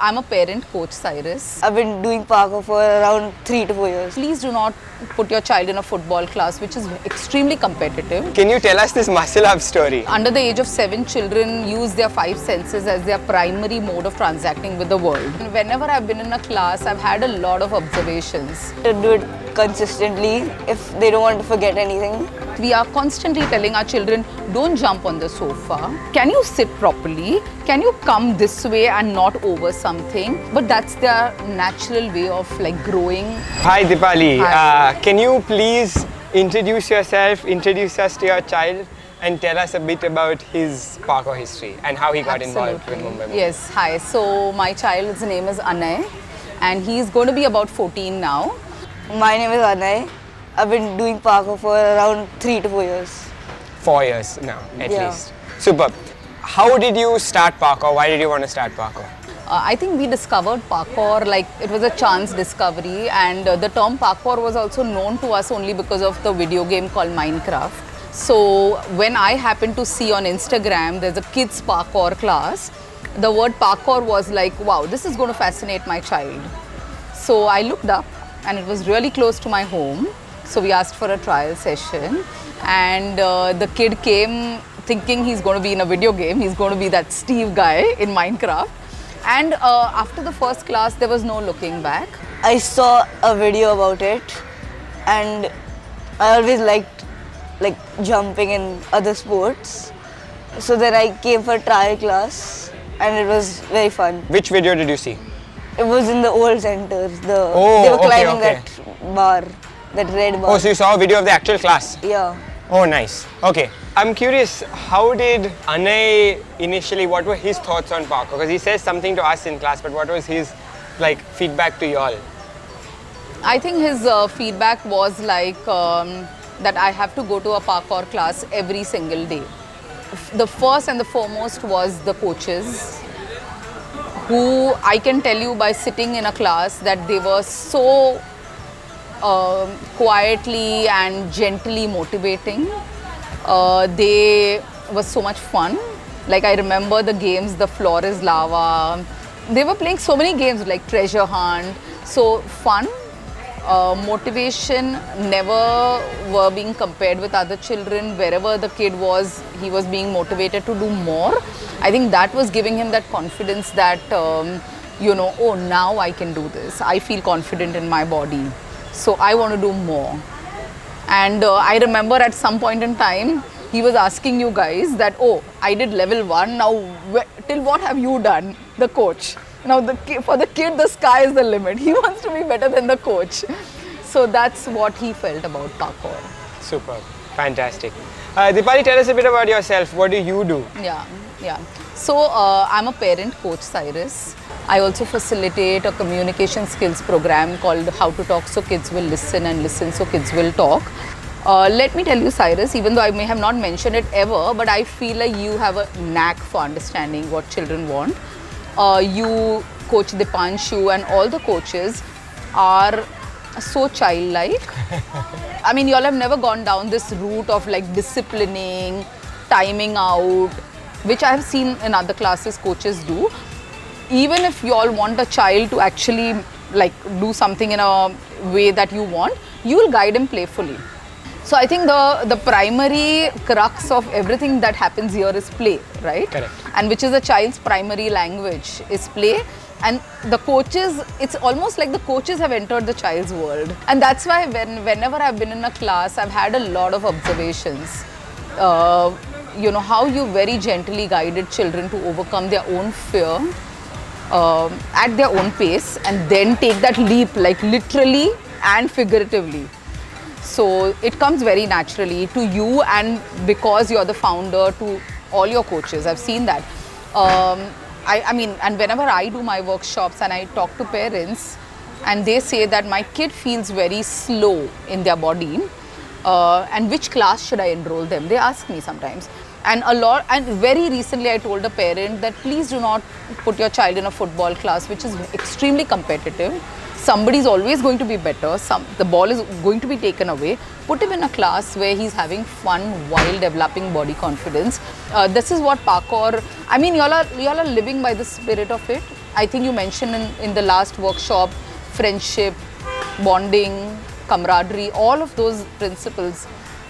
I'm a parent coach, Cyrus. I've been doing parkour for around 3 to 4 years. Please do not put your child in a football class, which is extremely competitive. Can you tell us this muscle up story? Under the age of 7, children use their 5 senses as their primary mode of transacting with the world. And whenever I've been in a class, I've had a lot of observations. To do it consistently if they don't want to forget anything. We are constantly telling our children, don't jump on the sofa. Can you sit properly? Can you come this way and not over something? But that's their natural way of growing. Hi Dipali, Hi. Can you please introduce yourself, introduce us to your child and tell us a bit about his parkour history and how he got involved with Mumbai Movement? Yes, hi. So my child's name is Anay and he's going to be about 14 now. My name is Anay. I've been doing parkour for around 3 to 4 years. 4 years now, at Yeah. least. Superb. How did you start parkour? Why did you want to start parkour? I think we discovered parkour it was a chance discovery, and the term parkour was also known to us only because of the video game called Minecraft. So when I happened to see on Instagram there's a kids parkour class, the word parkour was like, wow, this is going to fascinate my child. So I looked up and it was really close to my home. So we asked for a trial session and the kid came thinking he's going to be in a video game, he's going to be that Steve guy in Minecraft. And after the first class, there was no looking back. I saw a video about it and I always liked jumping in other sports. So then I came for a trial class and it was very fun. Which video did you see? It was in the old center. They Oh, were okay, climbing okay. that bar, that red bar. Oh, so you saw a video of the actual class? Yeah. Oh, nice. Okay. I'm curious, how did Anay initially, what were his thoughts on parkour? Because he says something to us in class, but what was his feedback to y'all? I think his feedback was that I have to go to a parkour class every single day. The first and the foremost was the coaches, who I can tell you by sitting in a class that they were so quietly and gently motivating. They were so much fun. I remember the games, the floor is lava. They were playing so many games like treasure hunt. So fun, motivation, never were being compared with other children. Wherever the kid was, he was being motivated to do more. I think that was giving him that confidence that, oh, now I can do this. I feel confident in my body. So I want to do more. And I remember at some point in time, he was asking you guys that, oh, I did level 1, now till what have you done, the coach? Now for the kid, the sky is the limit. He wants to be better than the coach. So that's what he felt about parkour. Super. Fantastic. Dipali, tell us a bit about yourself. What do you do? Yeah. So I'm a parent coach, Cyrus. I also facilitate a communication skills program called How to Talk So Kids Will Listen and Listen So Kids Will Talk. Let me tell you, Cyrus, even though I may have not mentioned it ever, but I feel like you have a knack for understanding what children want. You, Coach Dipanshu, and all the coaches are so childlike. I mean, you all have never gone down this route of disciplining, timing out, which I have seen in other classes coaches do. Even if you all want a child to actually do something in a way that you want, you will guide him playfully. So I think the primary crux of everything that happens here is play, right? Correct. And which is a child's primary language is play. And the coaches, it's almost like the coaches have entered the child's world. And that's why whenever I've been in a class, I've had a lot of observations. How you very gently guided children to overcome their own fear at their own pace and then take that leap, literally and figuratively. So it comes very naturally to you, and because you're the founder, to all your coaches. I've seen that. I mean, and whenever I do my workshops and I talk to parents and they say that my kid feels very slow in their body, and which class should I enroll them? They ask me sometimes. And very recently I told a parent that please do not put your child in a football class, which is extremely competitive. Somebody is always going to be better. The ball is going to be taken away. Put him in a class where he's having fun while developing body confidence. This is what parkour, I mean, y'all are living by the spirit of it. I think you mentioned in the last workshop, friendship, bonding, camaraderie, all of those principles.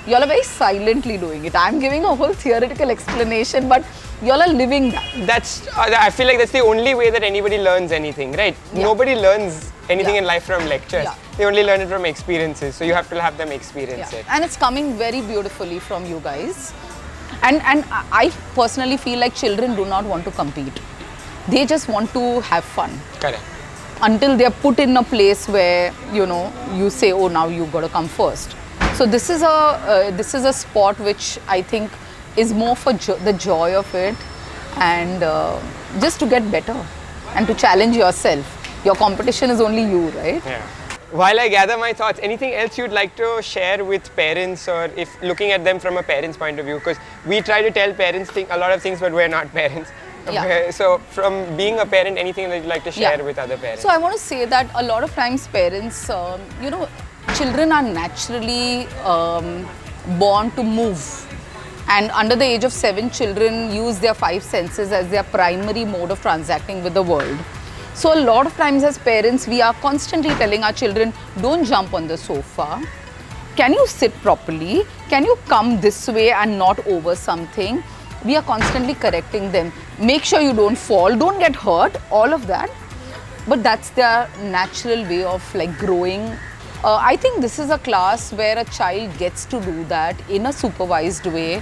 You all are very silently doing it. I'm giving a whole theoretical explanation, but you all are living that. I feel like that's the only way that anybody learns anything, right? Yeah. Nobody learns anything Yeah. in life from lectures. Yeah. They only learn it from experiences. So you have to have them experience it. And it's coming very beautifully from you guys. And I personally feel like children do not want to compete. They just want to have fun. Correct. Until they're put in a place where, you know, you say, oh, now you got to come first. So this is a sport which I think is more for the joy of it, and just to get better and to challenge yourself. Your competition is only you, right? Yeah. While I gather my thoughts, anything else you'd like to share with parents, or if looking at them from a parent's point of view? Because we try to tell parents a lot of things, but we're not parents. Yeah. So from being a parent, anything that you'd like to share Yeah. with other parents? So I want to say that a lot of times parents, you know, children are naturally born to move. And under the age of 7, children use their 5 senses as their primary mode of transacting with the world. So a lot of times as parents, we are constantly telling our children, don't jump on the sofa. Can you sit properly? Can you come this way and not over something? We are constantly correcting them. Make sure you don't fall, don't get hurt, all of that. But that's their natural way of like growing. I think this is a class where a child gets to do that in a supervised way.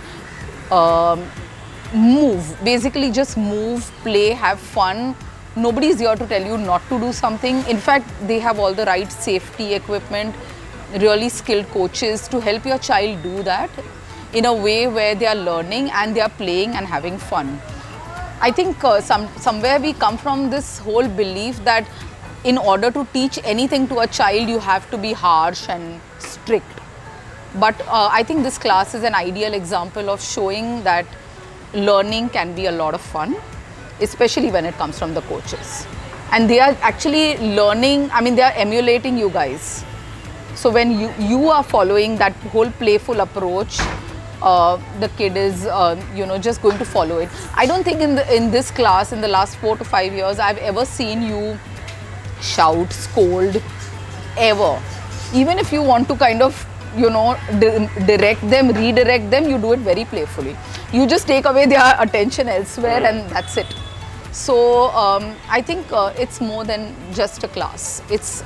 Move, basically just move, play, have fun. Nobody's here to tell you not to do something. In fact, they have all the right safety equipment, really skilled coaches to help your child do that in a way where they are learning and they are playing and having fun. I think somewhere we come from this whole belief that in order to teach anything to a child, you have to be harsh and strict. But I think this class is an ideal example of showing that learning can be a lot of fun, especially when it comes from the coaches. And they are actually learning, I mean, they are emulating you guys. So when you are following that whole playful approach, the kid is, you know, just going to follow it. I don't think in this class, in the last 4 to 5 years, I've ever seen you shout, scold, ever. Even if you want to kind of, you know, direct them, redirect them, you do it very playfully. You just take away their attention elsewhere and that's it. So I think it's more than just a class. It's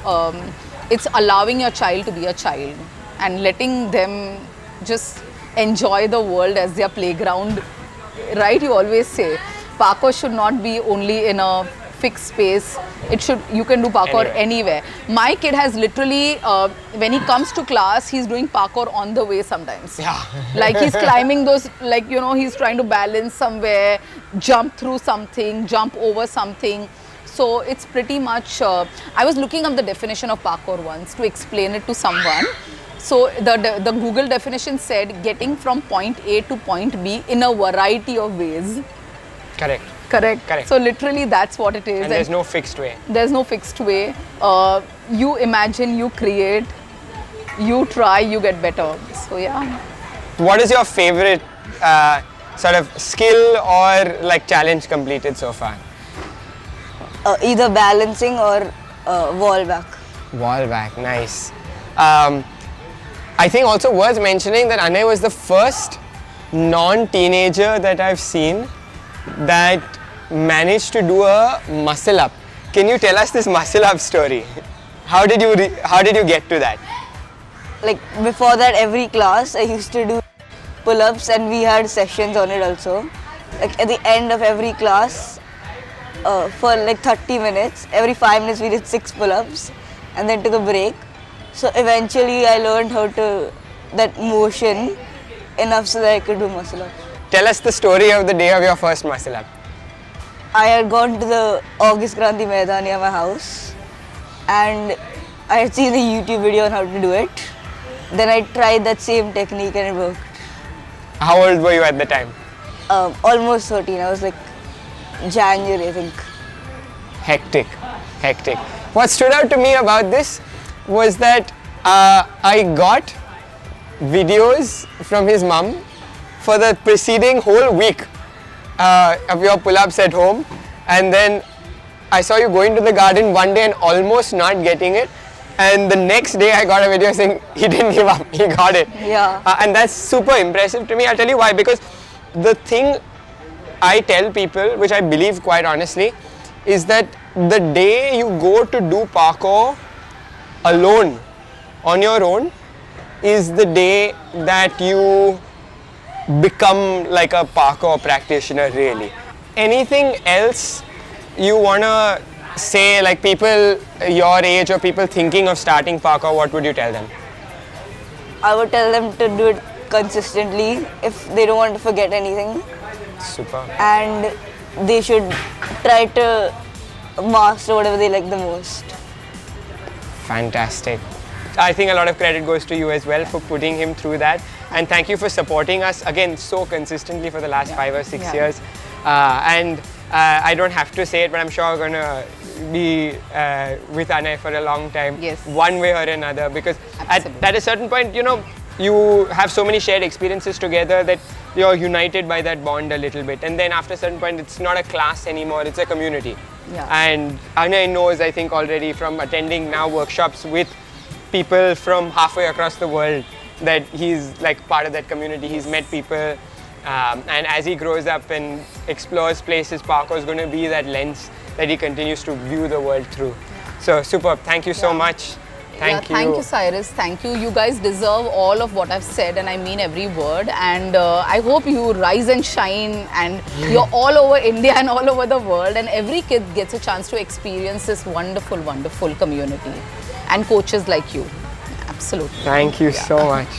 allowing your child to be a child and letting them just enjoy the world as their playground. Right? You always say parkour should not be only in a fixed space. You can do parkour anywhere. My kid has literally, when he comes to class, he's doing parkour on the way sometimes. Yeah. Like he's climbing those, like, you know, he's trying to balance somewhere, jump through something, jump over something. So it's pretty much, I was looking up the definition of parkour once to explain it to someone. So the Google definition said getting from point A to point B in a variety of ways. Correct. Correct. So literally that's what it is. And there's no fixed way. There's no fixed way. You imagine, you create, you try, you get better. So yeah. What is your favorite sort of skill or like challenge completed so far? Either balancing or wall back. Wall back, nice. I think also worth mentioning that Anay was the first non-teenager that I've seen that managed to do a muscle up. Can you tell us this muscle up story? How did you get to that? Like before that, every class I used to do pull-ups and we had sessions on it also. Like at the end of every class, for like 30 minutes, every 5 minutes we did 6 pull-ups and then took a break. So eventually I learned that motion enough so that I could do muscle up. Tell us the story of the day of your first muscle up. I had gone to the August Kranti Maidan near my house and I had seen a YouTube video on how to do it. Then I tried that same technique and it worked. How old were you at the time? Almost 13. I was like January, I think. Hectic. What stood out to me about this was that I got videos from his mum for the preceding whole week of your pull-ups at home, and then I saw you going to the garden one day and almost not getting it. And the next day I got a video saying he didn't give up, he got it. Yeah. And that's super impressive to me. I'll tell you why. Because the thing I tell people, which I believe quite honestly, is that the day you go to do parkour alone, on your own, is the day that you become like a parkour practitioner really. Anything else you wanna say, like people your age or people thinking of starting parkour, what would you tell them? I would tell them to do it consistently if they don't want to forget anything, Super. and they should try to master whatever they like the most. Fantastic. I think a lot of credit goes to you as well for putting him through that, and thank you for supporting us again so consistently for the last 5 or 6 years. I don't have to say it, but I'm sure we're gonna be with Anay for a long time, Yes. one way or another, because Absolutely. at a certain point, you know, you have so many shared experiences together that you're united by that bond a little bit, and then after a certain point it's not a class anymore, it's a community. Yeah. And Anay knows, I think, already from attending now workshops with people from halfway across the world that he's like part of that community. He's met people, and as he grows up and explores places, parkour is going to be that lens that he continues to view the world through. So superb. Thank you so much. Thank you. Thank you, Cyrus. Thank you. You guys deserve all of what I've said, and I mean every word. And I hope you rise and shine, and you're all over India and all over the world, and every kid gets a chance to experience this wonderful, wonderful community and coaches like you. Absolutely. Thank you so much.